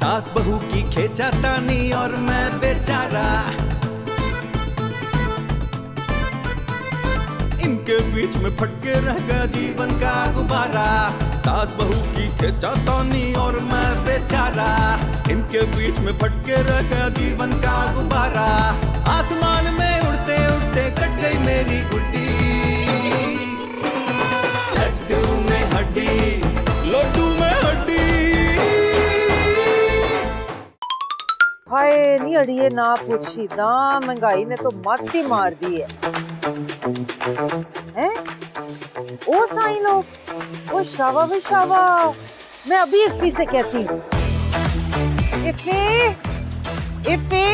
सास बहू की खींचातानी और मैं बेचारा, इनके बीच में फटके रह गया जीवन का गुब्बारा। सास बहू की खींचातानी और मैं बेचारा, इनके बीच में फटके रह गया जीवन का गुब्बारा। आसमान में उड़ते उड़ते कट गई मेरी गुड्डी, लड्डू में हड्डी, लड्डू में हड्डी। हाय नी अड़िए ना पूछी ना, महंगाई ने तो मत ही मार दी है। हैं? ओ साईं लोग, ओ शावा भी शावा, मैं अभी इफ़ी से कहती हूँ। इफ़ी, इफ़ी।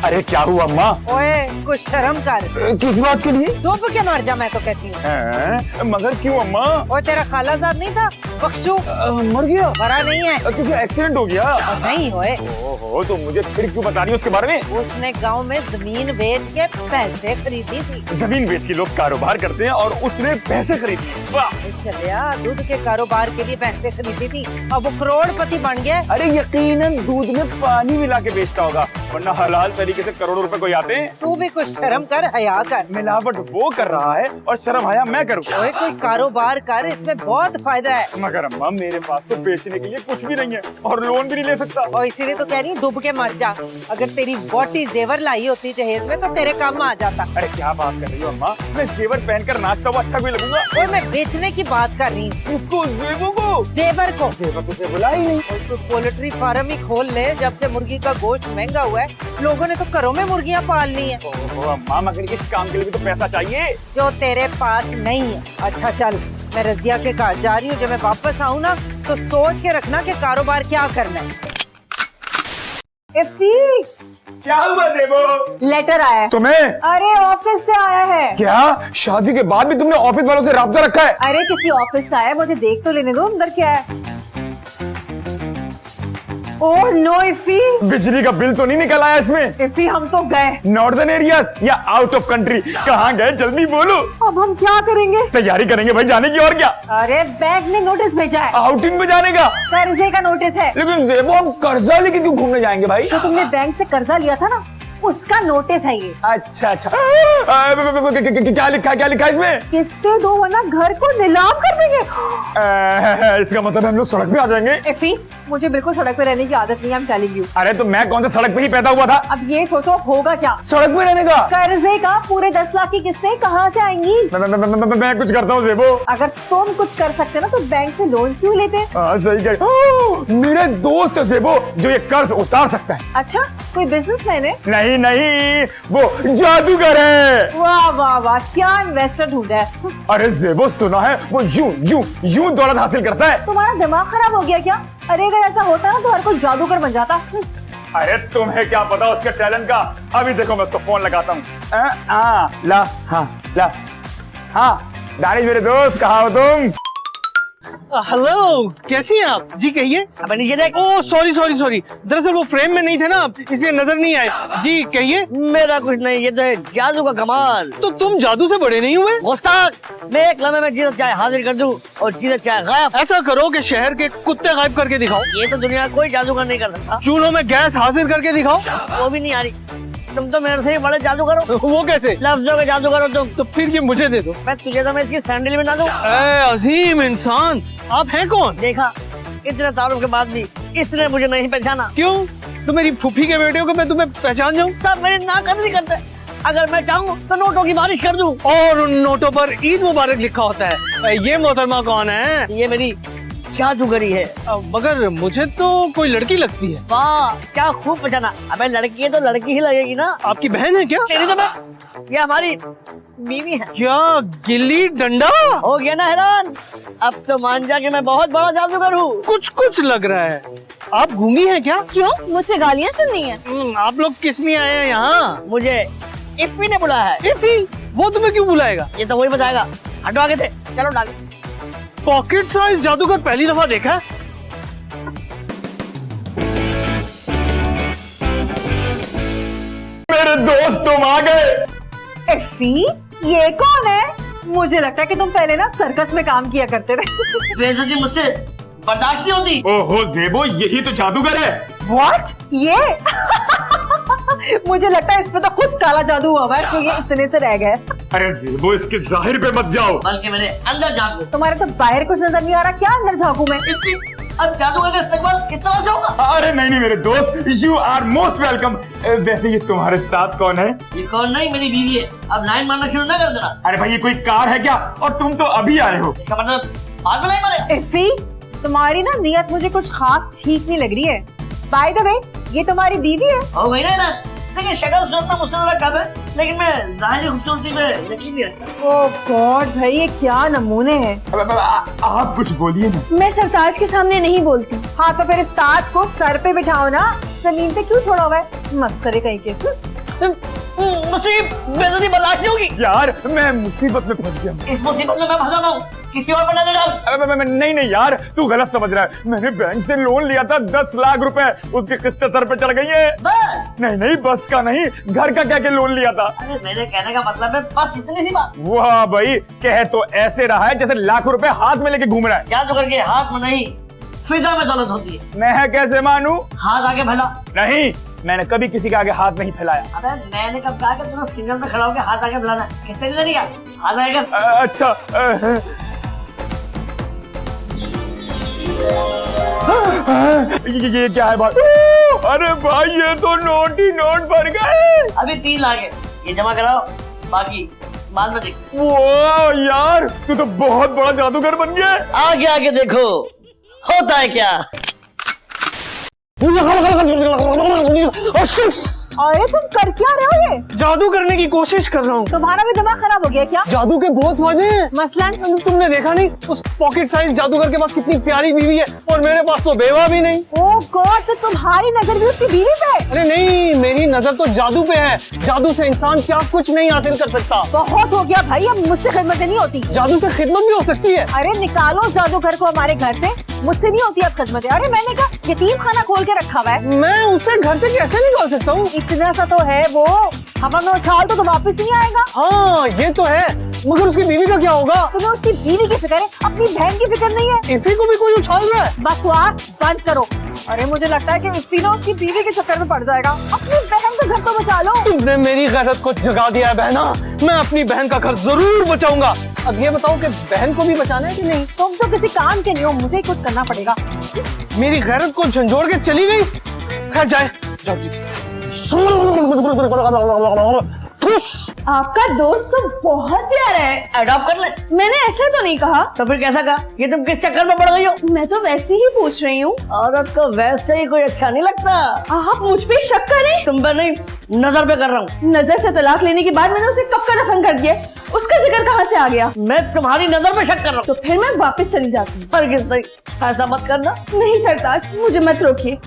अरे क्या हुआ अम्मा? ओए कुछ शर्म कर। किस बात के लिए? डूब के मर जा मैं तो कहती हूँ। मगर क्यों अम्मा? और तेरा खालाजाद नहीं था बख्शू, मर गया? मरा नहीं है, क्योंकि एक्सीडेंट हो गया। नहीं होए। ओहो, तो मुझे फिर क्यों बता रही हो उसके बारे में? उसने गांव में जमीन बेच के पैसे खरीदी थी। जमीन बेच के लोग कारोबार करते हैं और उसने पैसे खरीदे। वाह! चलिया दूध के कारोबार के लिए पैसे खरीदी थी, अब वो करोड़पति बन गया। अरे यकीनन दूध में पानी मिला के बेचता होगा, वरना हलाल तरीके से करोड़ों रुपए कोई आते हैं। तू भी कुछ शर्म कर, हया कर। मिलावट वो कर रहा है और शर्म हया मैं करूँ। ओए कोई कारोबार कर, इसमें बहुत फायदा है। मगर अम्मा मेरे पास तो बेचने के लिए कुछ भी नहीं है और लोन भी नहीं ले सकता। और इसीलिए तो कह रही हूँ डूब के मर जा। अगर तेरी वोटी जेवर लाई होती जहेज में तो तेरे काम आ जाता। अरे क्या बात कर रही हो अम्मा? मैं जेवर पहनकर नाचता हुआ अच्छा भी लगूंगा। ओए मैं बेचने की बात कर रही हूँ। उसको जेबों को? जेवर को। जेवर को से बुला ही नहीं। और तू पोल्ट्री फार्म ही खोल ले, जब से मुर्गी का गोश्त महंगा हुआ है लोगों ने तो घरों में मुर्गियाँ पालनी है। ओहो अम्मा, मगर इस काम के लिए भी तो पैसा चाहिए जो तेरे पास नहीं है। अच्छा चल, मैं रजिया के घर जा रही हूँ, जब मैं वापस आऊँ ना तो सोच के रखना कि कारोबार क्या करना है। इफ़ी, क्या हुआ जेबो? लेटर आया है। तुम्हें? अरे ऑफिस से आया है। क्या शादी के बाद भी तुमने ऑफिस वालों से राब्ता रखा है? अरे किसी ऑफिस से आया है, मुझे देख तो लेने दो अंदर क्या है। ओह नो इफ़ी, बिजली का बिल तो नहीं निकल आया इसमें? इफ़ी हम तो गए। नॉर्दर्न एरियाज या आउट ऑफ कंट्री? कहाँ गए जल्दी बोलो। अब हम क्या करेंगे? तैयारी करेंगे भाई जाने की, और क्या। अरे बैंक ने नोटिस भेजा है, आउटिंग पे जाने का। कर्जे का नोटिस है। लेकिन जेबो हम कर्जा लेके क्यों घूमने जाएंगे भाई? जो तुमने बैंक से कर्जा लिया था ना, उसका नोटिस है ये। अच्छा अच्छा। क्या लिखा है इसमें? किस्तें दो वरना घर को नीलाम कर देंगे। इसका मतलब हम लोग सड़क पे आ जाएंगे? इफ़ी मुझे बिल्कुल सड़क पे रहने की आदत नहीं है, I'm telling you। अरे तो मैं कौन सा सड़क पे ही पैदा हुआ था? अब ये सोचो होगा क्या? सड़क पे रहने का? कर्जे का पूरे 10 लाख की किस्तें कहाँ से आएंगी? मैं कुछ करता हूँ जेबो। अगर तुम कुछ कर सकते ना तो बैंक से लोन क्यों लेते? हाँ सही कह। मेरा दोस्त है जेबो जो ये कर्ज उतार सकता है। अच्छा कोई बिजनेसमैन है? नहीं नहीं, वो जादूगर है। वाह वाह वाह, क्या इन्वेस्टर ढूंढा है। अरे जेबो सुना है वो यूं दौलत हासिल करता है। तुम्हारा दिमाग खराब हो गया क्या? अरे अगर ऐसा होता ना तो हर कोई जादूगर बन जाता। अरे तुम्हें क्या पता उसके टैलेंट का? अभी देखो मैं उसको फोन लगाता हूँ। ला हाँ दानिश मेरे दोस्त, कहाँ हो तुम? हेलो, कैसी हैं आप? जी कहिए। अब नीचे देख। ओह सॉरी, दरअसल वो फ्रेम में नहीं थे ना, इसलिए नजर नहीं आए। जी कहिए। मेरा कुछ नहीं, ये तो जादू का कमाल। तो तुम जादू से बड़े नहीं हुए? गुस्ताख, मैं एक लम्हे में जितना चाहे हाजिर कर दूं और जितना चाहे गायब। ऐसा करो कि शहर के कुत्ते गायब करके दिखाओ। ये तो दुनिया कोई जादूगर नहीं कर सकता। चूल्हों में गैस हाजिर करके दिखाओ। वो भी नहीं आ रही। तुम तो मेरे से ही बड़े जादूगर हो। वो कैसे? लफ्जों के जादूगर हो तुम। तो फिर ये मुझे दे दो। मैं तुझे तो मैं इसकी सैंडल में ना दूं। अजीम इंसान, आप हैं कौन? देखा, इतने तारुफ के बाद भी इसने मुझे नहीं पहचाना। क्यों? तो मेरी फूफी के बेटे हो कि मैं तुम्हें पहचान जाऊं? सब मेरी नाकदरी करते। अगर मैं चाहूँ तो नोटों की बारिश कर दूं। और उन नोटों पर ईद मुबारक लिखा होता है। ये मोहतरमा कौन है? ये मेरी जादूगरी है। मगर मुझे तो कोई लड़की लगती है। वाह क्या खूब पहचाना। अबे लड़की है तो लड़की ही लगेगी ना। आपकी बहन है क्या? तेरी तो मैं, ये हमारी बीवी है। क्या गिल्ली डंडा? हो गया ना हैरान? अब तो मान जा कि मैं बहुत बड़ा जादूगर हूँ। कुछ लग रहा है। आप गूंगी हैं क्या? क्यों? मुझसे गालियाँ सुननी है? आप लोग किस लिए आए हैं यहाँ? मुझे इफ़ी ने बुलाया है। इफ़ी? वो तुम्हें क्यों बुलाएगा? ये तो वही बताएगा। हटो आगे थे, चलो डाल। पॉकेट साइज जादूगर पहली दफा देखा है। मेरे दोस्त तुम आ गए। इफ़ी ये कौन है? मुझे लगता है कि तुम पहले ना सर्कस में काम किया करते थे। बेइज्जती मुझसे बर्दाश्त नहीं होती। ओहो जेबो, यही तो जादूगर है। व्हाट ये मुझे लगता है इस पे तो खुद काला जादू हुआ है तो ये इतने से रह गए। अरे जेबो इसके जाहिर पे मत जाओ। बल्कि मैंने अंदर झांकू। तुम्हारे तो बाहर कुछ नजर नहीं आ रहा, क्या अंदर झांकू मैं? अब जादूगर का इस्तेमाल किस तरह से होगा? अरे नहीं नहीं मेरे दोस्त, यू आर मोस्ट वेलकम। वैसे ये तुम्हारे साथ कौन है? ये कौन नहीं, मेरी बीवी है। अब लाइन मारना शुरू ना कर देना। अरे भाई ये कोई कार है क्या? और तुम तो अभी आए हो। इसका मतलब बाद में लाइन मारेगा। इफ़ी, तुम्हारी ना नियत मुझे कुछ खास ठीक नहीं लग रही है। बाय द वे, ये तुम्हारी बीवी है? हो गई ना। देखिए शक्ल सूरत में मुझसे जरा कम है, लेकिन मैं जाहिर खूबसूरती पे यकीन नहीं रखता। ओह गॉड भाई, ये क्या नमूने हैं। आप कुछ बोलिए ना। मैं सरताज के सामने नहीं बोलती। हाँ तो फिर इस ताज को सर पे बिठाओ ना, जमीन पे क्यों छोड़ा हुआ है? मस्करे कहीं के। मुसीब बेइज्जती बर्दाश्त नहीं होगी। यार मैं मुसीबत में फंस गया। इस मुसीबत में मैं फंसा हूँ, किसी और पर नजर डाल। नहीं नहीं यार, तू गलत समझ रहा है। मैंने बैंक से लोन लिया था 10 लाख रुपए, उसकी किस्तें सर पे चढ़ गई है। बस नहीं नहीं बस का नहीं, घर का क्या के लोन लिया था। अरे मेरे कहने का मतलब है बस इतनी सी बात। वाह भाई, कह तो ऐसे रहा है जैसे लाखों रुपए हाथ में लेके घूम रहा है। जादूगर के हाथ में नहीं, फिजा में दौलत होती है। मैं कैसे मानूं? हाथ आगे फैला। नहीं, मैंने कभी किसी के आगे हाथ नहीं फैलाया। अबे मैंने कब कहा कि तूने सिग्नल पे खड़ा होकर हाथ आगे फैलाना है? किसने नहीं किया? हाथ आगे कर। अच्छा ये क्या है भाई? अरे भाई ये तो नोट ही नोट भर गए। अभी 3 लाख है, ये जमा कराओ, बाकी बाद में देखते। वाह यार, तू तो बहुत बड़ा जादूगर बन गया है। आगे आगे देखो होता है क्या। अरे तुम कर क्या रहे हो? ये जादू करने की कोशिश कर रहा हूँ। तुम्हारा भी दिमाग खराब हो गया क्या? जादू के बहुत फायदे हैं। मसलन तुमने देखा नहीं उस पॉकेट साइज जादूगर के पास कितनी प्यारी बीवी है, और मेरे पास तो बेवा भी नहीं। ओह गॉड, तो तुम्हारी नजर भी उसकी बीवी पे है? अरे नहीं, मेरी नजर तो जादू पे है। जादू से इंसान क्या कुछ नहीं हासिल कर सकता। बहुत हो गया भाई, अब मुझसे खिदमत नहीं होती। जादू से खिदमत भी हो सकती है। अरे निकालो उस जादूगर को हमारे घर से, मुझसे नहीं होती अब खिदमत। अरे मैंने कहा यतीम खाना खोल के रखा हुआ है। मैं उसे घर से कैसे निकाल सकता हूँ? इतना सा तो है वो, हवा में उछाल तो वापस नहीं आएगा। हाँ ये तो है, मगर उसकी बीवी का क्या होगा? तुम्हें उसकी बीवी की फिक्र है, अपनी बहन की फिक्र नहीं है। इसी को भी कोई उछाल रहा है। बकवास बंद करो। अरे मुझे लगता है कि इफ़ी ना उसकी बीवी के चक्कर में पड़ जाएगा। अपनी बहन का घर तो बचा लो। तुमने मेरी गैरत को जगा दिया है बहना। मैं अपनी बहन का घर जरूर बचाऊंगा। अब ये बताओ कि बहन को भी बचाना है कि नहीं? तुम तो किसी काम के नहीं हो, मुझे ही कुछ करना पड़ेगा। मेरी गैरत को झंझोड़ के चली गई। खैर जाए जाओ जी। आपका दोस्त तो बहुत प्यारा है। अडॉप्ट कर ले। मैंने ऐसे तो नहीं कहा। तो फिर कैसा कहा? ये तुम किस चक्कर में पड़ गई हो? मैं तो वैसे ही पूछ रही हूँ। औरत को वैसे ही कोई अच्छा नहीं लगता। आप मुझ पे शक करें? तुम पे नहीं, नजर पे कर रहा हूँ। नजर से तलाक लेने के बाद मैंने उसे कब का दफन कर दिया, उसका जिक्र कहाँ से आ गया? मैं तुम्हारी नजर पे शक कर रहा हूँ। तो फिर मैं वापस चली जाती हूँ। पर किस नहीं, ऐसा मत करना। नहीं सरताज, मुझे मत रोकिए।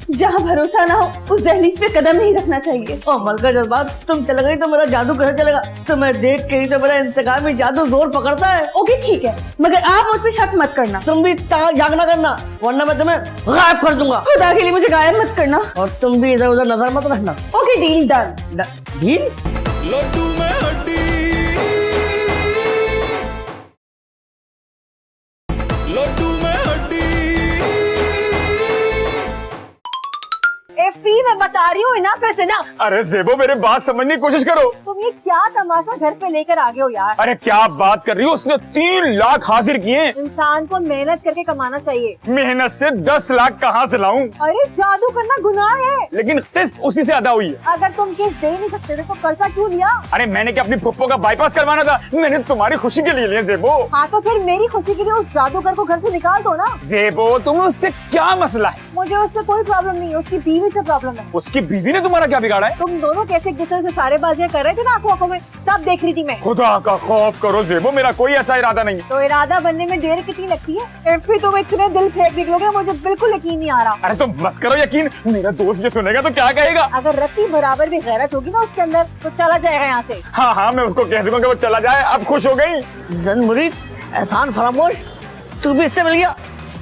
जहाँ भरोसा ना हो उस दहलीज पे कदम नहीं रखना चाहिए। ओ मलका जज्बात, तुम चले गई तो मेरा जादू कैसे चलेगा? तुम्हें देख के ही तो मेरा इंतकामी जादू जोर पकड़ता है। ओके ठीक है, मगर आप मुझ पे शक मत करना। तुम भी जागना करना, वरना मैं तुम्हें गायब कर दूंगा। खुदा के लिए मुझे गायब मत करना। और तुम भी इधर उधर नजर मत रखना। Okay deal done. डील? लड्डू में हड्डी, लड्डू में हड्डी। इफ़ी मैं बता रही हूँ, इनफ है ना। अरे जेबो मेरे बात समझने की कोशिश करो। तुम ये क्या तमाशा घर पे लेकर आ गए हो यार? अरे क्या बात कर रही हो, उसने 3 लाख हासिल किए। इंसान को मेहनत करके कमाना चाहिए। मेहनत से 10 लाख कहाँ से लाऊं? अरे जादू करना गुनाह है। लेकिन किस्त उसी से अदा हुई है। अगर तुम किस्त दे नहीं सकते थे तो कर्जा क्यों लिया? अरे मैंने क्या अपनी फुप्पो का बाईपास करवाना था? मैंने तुम्हारी खुशी के लिए लिया जेबो। हाँ तो फिर मेरी खुशी के लिए उस जादूगर को घर से निकाल दो ना। जेबो तुम्हें उससे क्या मसला है? मुझे उससे कोई प्रॉब्लम नहीं है, उसकी बीवी से प्रॉब्लम है। उसकी बीवी ने तुम्हारा क्या बिगाड़ा है? तुम दोनों कैसे एक दूसरे से सारेबाजियां कर रहे थे ना आंखों आंखों में, सब देख रही थी मैं। खुदा का खौफ करो जेबो, मेरा कोई ऐसा इरादा नहीं है। तो इरादा बनने में देर कितनी लगती है? इफ़ी तुम इतने दिल फेंक निकलोगे, मुझे बिल्कुल यकीन नहीं आ रहा। अरे तुम मत करो यकीन, मेरा दोस्त ये सुनेगा तो क्या कहेगा? अगर रत्ती बराबर भी गैरत होगी ना उसके अंदर तो चला जाएगा यहाँ से। हाँ हाँ मैं उसको कह दूंगा कि वो चला जाए। अब खुश हो गई? जन मुरीद, एहसान फरामोश, तू भी इससे मिल गया।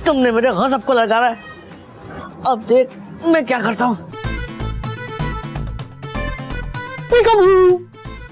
तुमने मेरे गज़ब को लगा है। अब देख मैं क्या करता हूँ।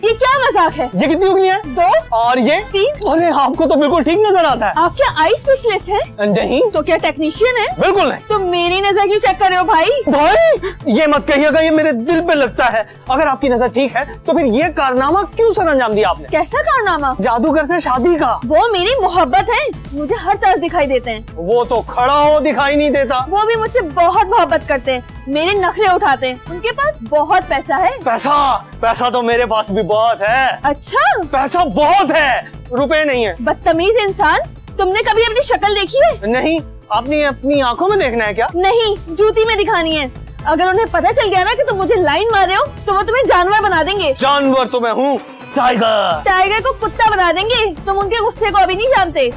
ये क्या मजाक है? ये कितनी उंगलियां हैं? 2 और ये 3। अरे आपको तो बिल्कुल ठीक नजर आता है। आप क्या आई स्पेशलिस्ट हैं? नहीं, तो क्या टेक्नीशियन है? बिल्कुल नहीं। तो मेरी नजर क्यों चेक कर रहे हो भाई? भाई ये मत कहिएगा, ये मेरे दिल पे लगता है। अगर आपकी नजर ठीक है तो फिर ये कारनामा क्यों सर अंजाम दिया आपने? कैसा कारनामा? जादूगर से शादी का। वो मेरी मोहब्बत है, मुझे हर तरफ दिखाई देते हैं। वो तो खड़ा हो दिखाई नहीं देता। वो भी मुझसे बहुत मोहब्बत करते हैं, मेरे नखरे उठाते हैं। उनके पास बहुत पैसा है। पैसा? पैसा तो मेरे पास भी बहुत है। अच्छा, पैसा बहुत है, रुपए नहीं है। बदतमीज इंसान, तुमने कभी अपनी शक्ल देखी है? नहीं, आपने अपनी आंखों में देखना है क्या? नहीं, जूती में दिखानी है। अगर उन्हें पता चल गया ना कि तुम मुझे लाइन मार रहे हो तो वो तुम्हें जानवर बना देंगे। जानवर तो मैं हूँ, टाइगर। टाइगर को कुत्ता बना देंगे। तुम उनके गुस्से को अभी नहीं जानते।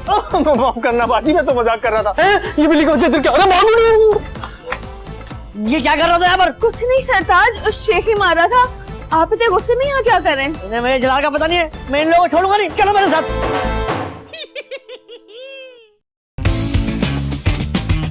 माफ करना बाजी, मैं तो मजाक कर रहा था। ये बिल्ली का चित्र क्या? अरे भागो! ये क्या कर रहा था यहाँ पर? कुछ नहीं सरताज, उस शेख ही मारा था। आप इतने गुस्से में यहाँ क्या कर रहे हैं? इन्हें मेरे जलाल का पता नहीं है, मैं इन लोगों को छोड़ूंगा नहीं। चलो मेरे साथ।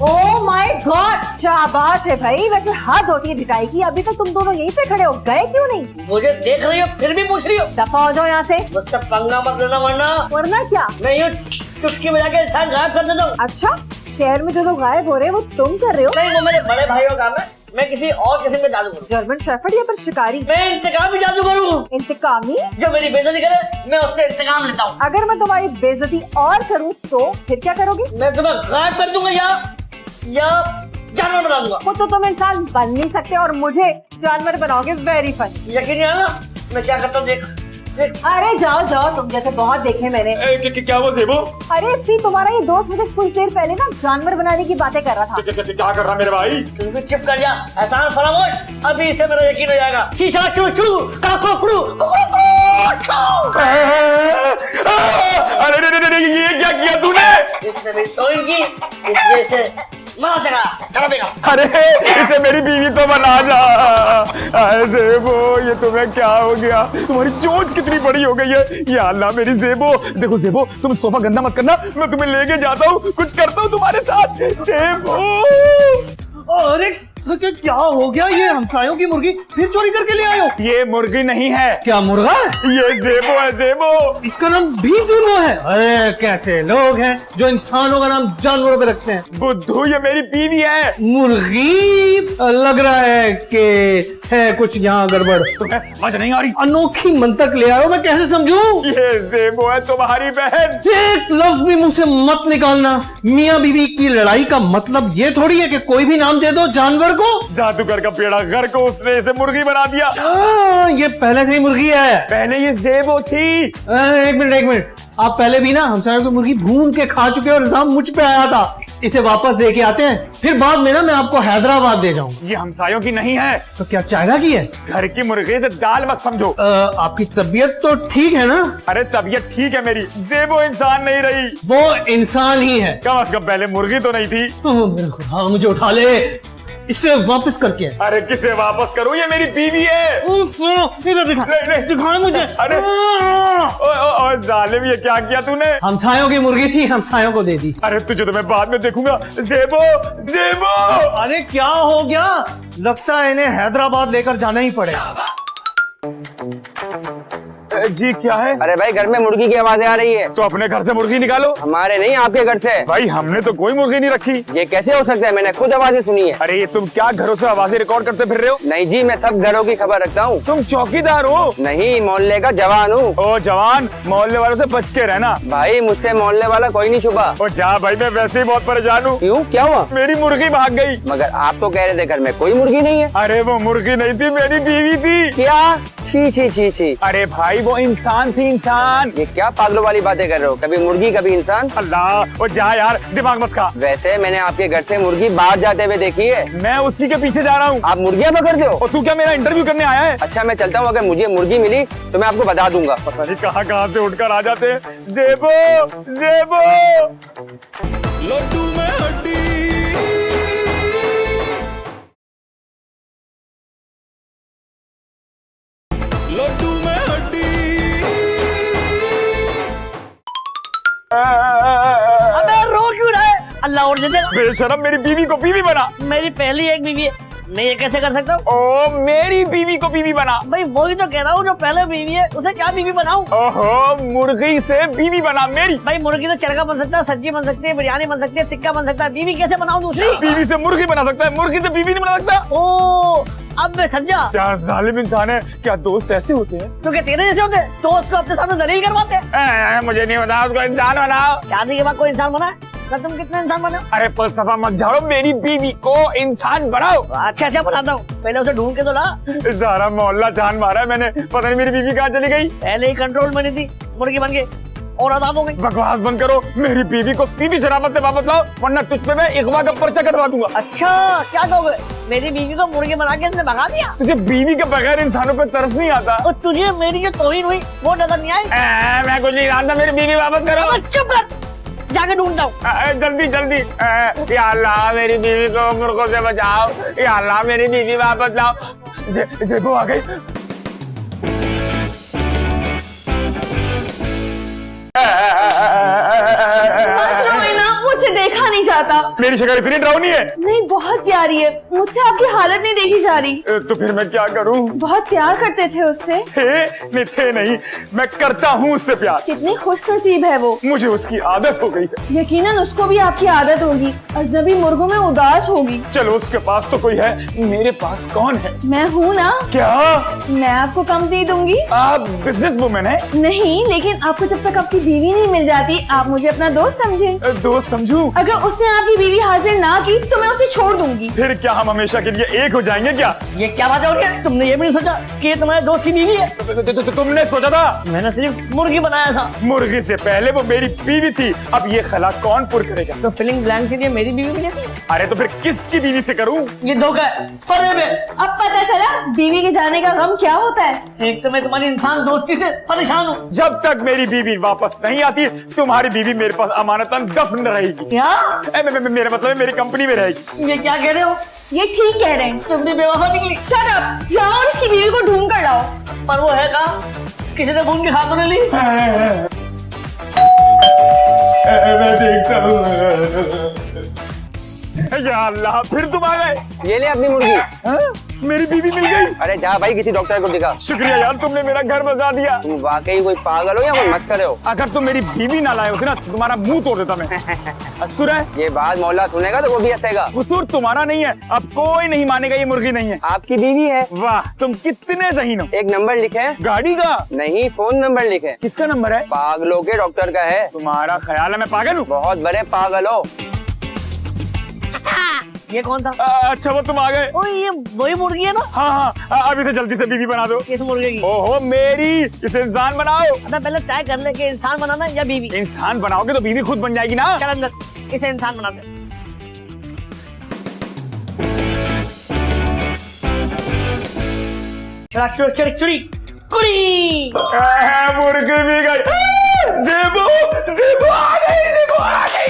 ओह माय गॉड, शाबाश है भाई। वैसे हद होती है ढिठाई की। अभी तक तुम दोनों यहीं पे खड़े हो, गए क्यों नहीं? मुझे देख रही हो फिर भी पूछ रही हो? दफा हो जाओ यहाँ से। मुझसे पंगा मत लेना वरना वरना क्या? मैं यूँ चुटकी बजा के इंसान गायब कर देता हूँ। अच्छा, शहर में जो लोग गायब हो रहे हैं वो तुम कर रहे हो? नहीं, वो मेरे बड़े भाइयों का काम है। मैं किसी और किस्म का जादू करूँ। जर्मन शेफर्ड या फिर शिकारी? मैं इंतकामी जादू करूँ। इंतकामी? जो मेरी बेइज्जती करे मैं उससे इंतकाम लेता हूँ। अगर मैं तुम्हारी बेइज्जती और करूँ तो फिर क्या करोगे? मैं तुम्हें गायब कर दूंगा या जानवर बना दूंगा। वो तो तुम इंसान बन नहीं सकते और मुझे जानवर बनाओगे। Very fun. यकीन नहीं आ रहा मैं क्या करता हूँ? देख देख। अरे जाओ जाओ, तुम जैसे बहुत देखे मैंने। क्या वो जेबो? अरे फी, तुम्हारा ये दोस्त मुझे कुछ देर पहले ना जानवर बनाने की बातें कर रहा था। क्या कर रहा मेरे भाई? तू भी चुप कर जा। एहसान फरामोश, अभी से मेरा यकीन हो जाएगा। शीशा चू चू काकू अरे ये क्या किया तूने? इसने मेरी तौहीन की, इसलिए इसे मना सका। चलो बेगा। अरे इसे मेरी बीवी तो बना जा। अरे जेबो, ये तुम्हें क्या हो गया? तुम्हारी चोंच कितनी बड़ी हो गई है। या अल्लाह मेरी जेबो। देखो जेबो, तुम सोफा गंदा मत करना, मैं तुम्हें लेके जाता हूँ, कुछ करता हूँ तुम्हारे साथ। जेबो, अरे तो क्या हो गया? ये हमसायों की मुर्गी फिर चोरी करके ले आए हो? ये मुर्गी नहीं है। क्या मुर्गा है? ये जेबो है, जेबो। इसका नाम भी जेबो है? अरे कैसे लोग हैं जो इंसानों का नाम जानवरों पे रखते हैं? बुद्धू, ये मेरी बीवी है। मुर्गी? लग रहा है कि है कुछ यहाँ गड़बड़। तुम्हें समझ नहीं आ रही? अनोखी मंतक ले आए हो, मैं कैसे समझूं? ये जेबो है तुम्हारी बहन। एक लफ्ज भी मुंह से मत निकालना। मियाँ बीवी की लड़ाई का मतलब ये थोड़ी है कि कोई भी नाम दे दो जानवर को। जादूगर का पेड़ा घर को उसने इसे मुर्गी बना दिया। ये पहले से ही मुर्गी है। पहले ये जेबो थी। एक मिनट, आप पहले भी ना हमसायों की मुर्गी भून के खा चुके हो और इल्जाम मुझ पे आया था। इसे वापस दे के आते हैं, फिर बाद में ना मैं आपको हैदराबाद दे जाऊंगा। ये हमसायों की नहीं है। तो क्या चाइना की है? घर की मुर्गी से दाल मत समझो। आपकी तबीयत तो ठीक है ना? अरे तबीयत ठीक है मेरी, जेबो इंसान नहीं रही। वो इंसान ही है। कम से कम पहले मुर्गी तो नहीं थी। मेरे खुदा, मुझे उठा ले, इसे वापस करके। अरे किसे वापस करूं? ये मेरी बीवी है। इधर दिखा, नहीं दिखाए मुझे। अरे जालिम, ये क्या किया तूने? हमसायों की मुर्गी थी, हमसायों को दे दी। अरे तुझे तो मैं बाद में देखूंगा। जेबो, जेबो। अरे क्या हो गया? लगता है इन्हें हैदराबाद लेकर जाना ही पड़ेगा। जी क्या है? अरे भाई, घर में मुर्गी की आवाजें आ रही है। तो अपने घर से मुर्गी निकालो। हमारे नहीं, आपके घर से। भाई हमने तो कोई मुर्गी नहीं रखी। ये कैसे हो सकता है? मैंने खुद आवाजें सुनी है। अरे ये तुम क्या घरों से आवाजें रिकॉर्ड करते फिर रहे हो? नहीं जी, मैं सब घरों की खबर रखता हूँ। तुम चौकीदार हो? नहीं, मोहल्ले का जवान हूँ। ओ जवान, मोहल्ले वालों से बच के रहना। भाई मुझसे मोहल्ले वाला कोई नहीं छुपा। ओ जा भाई, मैं वैसे ही बहुत परेशान हूँ। क्यों, क्या हुआ? मेरी मुर्गी भाग गई। मगर आप तो कह रहे थे घर में कोई मुर्गी नहीं है। अरे वो मुर्गी नहीं थी, मेरी बीवी थी। क्या? छी छी छी छी। अरे भाई वो इंसान थी, इंसान। ये क्या पागलों वाली बातें कर रहे हो? कभी मुर्गी कभी इंसान। अल्लाह, वो जा यार, दिमाग मत खा। वैसे मैंने आपके घर से मुर्गी बाहर जाते हुए देखी है। मैं उसी के पीछे जा रहा हूँ। आप मुर्गियाँ पकड़ते हो? और तू क्या मेरा इंटरव्यू करने आया है? अच्छा मैं चलता हूँ, अगर मुझे मुर्गी मिली तो मैं आपको बता दूंगा। पता नहीं कहाँ से उठकर आ जाते हैं। जेबो, जेबो। लड्डू में हड्डी। लड्डू में हड्डी। अबे रो क्यों रहा है? अल्लाह और दे देगा। बेशरम, मेरी बीवी को बीवी बना। मेरी पहली एक बीवी है, मैं ये कैसे कर सकता हूँ? ओ मेरी बीवी को बीवी बना। भाई वही तो कह रहा हूँ, जो पहले बीवी है उसे क्या बीवी बनाऊँ? ओहो मुर्गी से बीवी बना मेरी। भाई मुर्गी तो चरखा बन सकता है, सब्जी बन सकती है, बिरयानी बन सकती है, टिक्का बन सकता है, बीवी कैसे बनाऊँ दूसरी? बीवी से मुर्गी बना सकता है, मुर्गी से बीवी नहीं बना सकता। ओ अब मैं समझा। क्या जालिम इंसान है, क्या दोस्त ऐसे होते हैं? तो क्या तेरे जैसे होते तो उसको अपने सामने दलील करवाते? मुझे नहीं पता, उसको इंसान बनाओ। शादी के बाद कोई इंसान बना? तो तुम कितने इंसान बने? अरे फलसफा मत झाड़ो, मेरी बीवी को इंसान बनाओ। अच्छा बनाता हूँ, पहले उसे ढूंढ के तो ला। सारा मोहल्ला जान मारा है मैंने, पता नहीं मेरी बीवी कहाँ चली गई। पहले ही कंट्रोल में नहीं थी, मुर्गी बन के और आजाद हो गई। बकवास बंद करो, मेरी बीवी को सीधी शराफत से वापस लाओ, वरना तुझ पे मैं इगवा का पर्चा कटवा दूंगा। अच्छा क्या कहोगे? मेरी बीवी को मुर्गी बना के इसने भगा दिया? तुझे बीवी के बगैर इंसानों पे तरस नहीं आता? और तुझे मेरी जो तौहीन हुई वो नजर नहीं आई? मैं कुछ नहीं जानता, मेरी बीवी वापस करो। अब चुप कर, जाके ढूंढता हूँ। जल्दी जल्दी। या अल्लाह मेरी बीवी को मुर्गों से बचाओ, या अल्लाह मेरी बीवी वापस लाओ। जेबो आ गई। मत रोए ना, मुझे देखा नहीं जाता। मेरी शक्ल इतनी डरावनी है? नहीं, बहुत प्यारी है, मुझसे आपकी हालत नहीं देखी जा रही। तो फिर मैं क्या करूं? बहुत प्यार करते थे उससे। थे नहीं, मैं करता हूँ उससे प्यार। कितनी खुश नसीब है वो। मुझे उसकी आदत हो गई है। यकीनन उसको भी आपकी आदत होगी, अजनबी मुर्गों में उदास होगी। चलो उसके पास तो कोई है, मेरे पास कौन है? मैं हूँ ना। क्या? मैं आपको कम दे दूंगी? आप बिजनेस वुमेन है? नहीं, लेकिन आपको जब तक आपकी बीवी नहीं मिल जाती आप मुझे अपना दोस्त समझे। दोस्त समझू? अगर उसने आपकी बीवी हासिल ना की तो मैं उसे छोड़ दूंगी। फिर क्या हम हमेशा के लिए एक हो जाएंगे क्या? ये क्या बात हो रही है? तुमने ये भी नहीं सोचा कि ये तुम्हारे दोस्त की बीवी है? तुमने सोचा था? मैंने सिर्फ मुर्गी बनाया था। मुर्गी से पहले वो मेरी बीवी थी, अब ये खला कौन पूर्ण करेगा? तो फिलिंग ब्लैंक से मेरी बीवी मिली थी। अरे तो फिर किसकी बीवी से करूं? ये धोखा है, फरेब है। अब पता चला बीवी के जाने का गम क्या होता है। एक तो मैं तुम्हारी इंसान दोस्ती से परेशान हूँ। जब तक मेरी बीवी वापस नहीं आती तुम्हारी बीवी मेरे पास अमानतन दफन रहेगी। क्या? मेरा मतलब है मेरी कंपनी में रहेगी। ये क्या कह रहे हो? ये ठीक कह रहे हैं। तुमने बेवफा निकली। शट अप, जाओ और इसकी बीवी को ढूंढ कर लाओ। पर वो है कहाँ? किसी ने ढूंढ के खा तो नहीं ली? मैं देखता हूँ। या अल्लाह, फिर तुम आ गए। ये ले अपनी मुर्गी। हाँ? मेरी बीवी मिल गई। अरे जा भाई किसी डॉक्टर को दिखा। शुक्रिया यार, तुमने मेरा घर बचा दिया। तुम वाकई कोई पागल हो या कोई मस्कर हो? अगर तुम मेरी बीवी ना लाए होते ना तो तुम्हारा मुंह तोड़ देता मैं। अस्कुर है, ये बात मोहल्ला सुनेगा तो वो भी हंसेगा। कसूर तुम्हारा नहीं है, अब कोई नहीं मानेगा ये मुर्गी नहीं है। आपकी बीवी है। वाह, तुम कितने ज़हीन हो। एक नंबर लिखे? गाड़ी का नहीं, फोन नंबर लिखे। किसका नंबर है? पागलों के डॉक्टर का है। तुम्हारा ख्याल है मैं पागल हूँ? बहुत बड़े पागल हो। ये कौन था? अच्छा वो तुम आ गए। ओ ये वही मुर्गी है ना? हाँ हाँ, अभी से जल्दी से बीवी बना दो। किस मुर्गे की? ओहो मेरी, इसे इंसान बनाओ। अबे पहले तय कर ले कि इंसान बनाना या बीवी। इंसान बनाओगे तो बीवी खुद बन जाएगी ना। चल अंदर, इसे इंसान बना दे। चढ़ा चढ़ चढ़ चढ़ी कुड़ी। मुर्गी भी गई। ज़ेबो, ज़ेबो आ गई, ज़ेबो आ गई।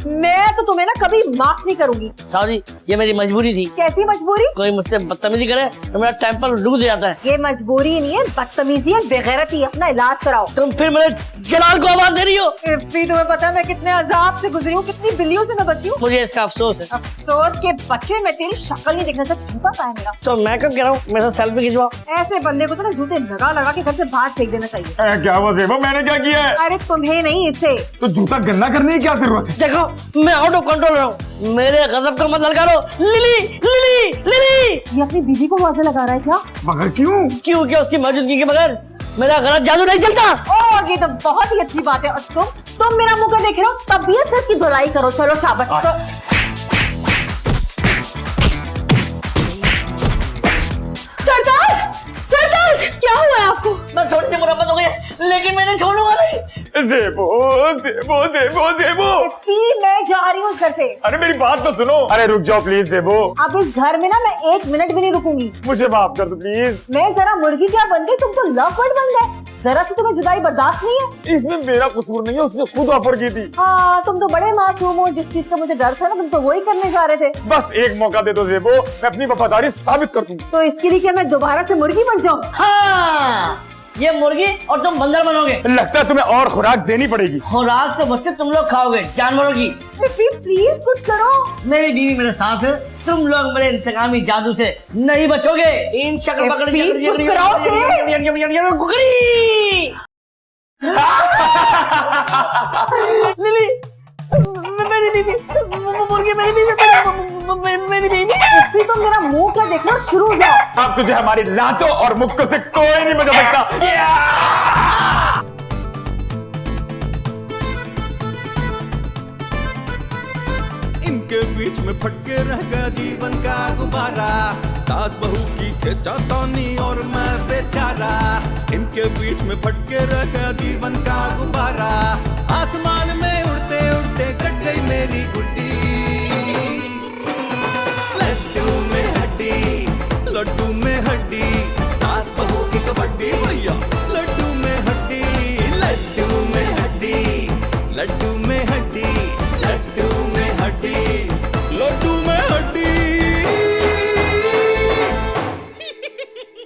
मैं तो तुम्हें ना कभी माफ नहीं करूंगी। सॉरी, ये मेरी मजबूरी थी। कैसी मजबूरी? कोई मुझसे बदतमीजी करे तो मेरा टेम्पर लूज जाता है। ये मजबूरी नहीं है, बदतमीजी है, बेगैरती है। अपना इलाज कराओ। तुम फिर मेरे जलाल को आवाज दे रही हो। इफ्फी, तुम्हें पता है मैं कितने अजाब से गुजरी हूँ, कितनी बिल्लियों से मैं बची हूँ। मुझे इसका अफसोस है। अफसोस के बच्चे, मैं तेरी शक्ल नहीं देखने से जूता पहनेगा। तो मैं कब कह रहा हूँ मेरे साथ सेल्फी खिंचवाओ। ऐसे बंदे को तो ना जूते लगा लगा के घर से बाहर फेंक देना चाहिए। क्या हुआ ज़ेबो, मैंने क्या किया है? अरे तुम्हें नहीं, इसे। तो जूता गंदा करने की क्या जरूरत है? देखो मैं आउट ऑफ कंट्रोल रहा हूँ, मेरे गजब को मत ललकारो। Lily lily lily. ये अपनी बीवी को वाजे लगा रहा है क्या? मगर क्यों? क्योंकि उसकी मौजूदगी के बगैर मेरा गलत जादू नहीं चलता। ओह, ये तो बहुत ही अच्छी बात है। और तुम मेरा मुंह देख रहे हो, तबीयत से इसकी धुलाई करो। चलो शाबाश। सरताज, सरताज, क्या हुआ है आपको? मैं थोड़ी सी मुरब्बत हो गई लेकिन मैंने छोड़ूंगा नहीं। ज़ेबो, ज़ेबो, ज़ेबो, ज़ेबो। इफ्फी, मैं जा रही हूँ इस घर से। अरे मेरी बात तो सुनो। अरे रुक जाओ प्लीज ज़ेबो। अब इस घर में ना मैं 1 मिनट भी नहीं रुकूंगी। मुझे माफ कर दो प्लीज। मैं जरा मुर्गी क्या बन गई, तुम तो लव बर्ड बन गए। जरा सी तुम्हें जुदाई बर्दाश्त नहीं है? इसमें मेरा कसूर नहीं है, उसने खुद ऑफर की थी। हाँ, तुम तो बड़े मासूम हो। जिस चीज का मुझे डर था ना, तुम तो वही करने जा रहे थे। बस एक मौका दे दो ज़ेबो, मैं अपनी वफादारी साबित कर दूंगा। तो इसके लिए क्या मैं दोबारा से मुर्गी बन जाऊँ? हाँ, ये मुर्गी और तुम बंदर बनोगे। लगता है तुम्हें और खुराक देनी पड़ेगी। खुराक तो बच्चे तुम लोग खाओगे, जानवरों की। प्लीज कुछ करो। मेरी बीवी मेरे साथ है, तुम लोग मेरे इंतकामी जादू से नहीं बचोगे। इन शक्ल पकड़ लिली, मेरी बीवी, मुर्गी मेरी बीवी, मेरी बीवी। तो मेरा मुंह क्या देखना शुरू हो जाओ। अब तुझे हमारी लातों और मुक्कों से कोई नहीं बचा सकता। इनके बीच में फटके रह गया जीवन का गुब्बारा, सास बहू की खिंचातानी और मैं बेचारा। इनके बीच में फटके रह गया जीवन का गुब्बारा, आसमान